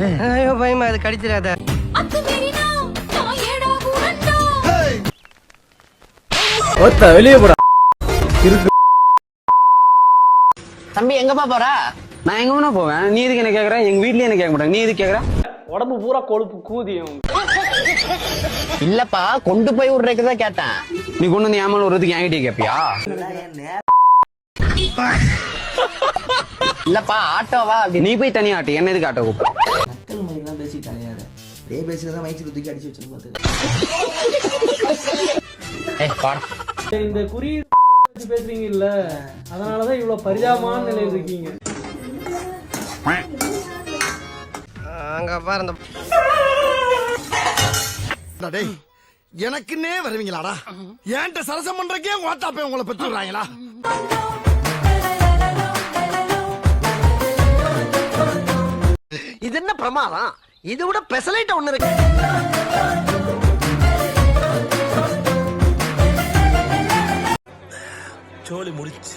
ஐயோ பயமா, அது கடிச்சிடாத. வெளியே போடா. தம்பி எங்கப்பா போற? நான் எங்க போவேன்? நீ எதுக்கு என்ன கேக்குற? எங்க வீட்லயே என்ன கேட்க மாட்டாங்க, நீ எதுக்கு கேக்குற? உடம்பு பூரா கொழுப்பு கூதியும். இல்லப்பா, கொண்டு போய் விடுறதுக்குதான் கேட்டேன். நீ கொண்டு வந்து ஏமால விடுறதுக்கு என்கிட்ட கேப்பியா? இல்லப்பா, ஆட்டோவா? நீ போய் தனியா ஆட்டு, என்ன எதுக்கு ஆட்டோ கூப்பிட? நக்கல் மணிக்கெல்லாம் பேசிட்டாங்க. அதே பேசுறதா மைக்கு தூக்கி அடிச்சு வச்சிருப்பாங்க. இந்த குறியீடு பேசுறீங்க இல்ல, அதனாலதான் இவ்வளவு பரிதாபமான நிலையில் இருக்கீங்க. அங்க பாரு அந்த டேய், எனக்குன்னே வருவீங்களாடா? ஏன்ட்ட சரசம் பண்றக்கே ஓட்டாப்பே உங்களை பெற்றுறாங்களா? இது என்ன பிரமாதம்? இதை விட பெசலைட் ஒண்ணு இருக்கு. சோலி முடிச்சு.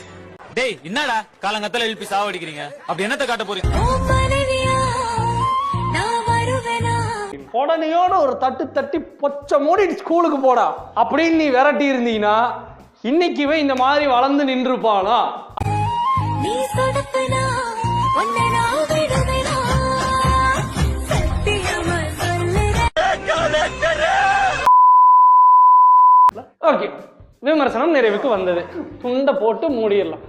டேய், என்னடா காலங்கத்துல எழுப்பி சாவடிக்கிறீங்க? அப்படி என்னத்த காட்ட போறீங்க? உடனையோட ஒரு தட்டு தட்டி பொச்ச மூடி ஸ்கூலுக்கு போடா அப்படின்னு நீ விரட்டி இருந்தீங்கன்னா இன்னைக்குவே இந்த மாதிரி வளர்ந்து நின்றுப்பானா? ஓகே, விமர்சனம் நிறைவுக்கு வந்தது. துண்டை போட்டு மூடிடலாம்.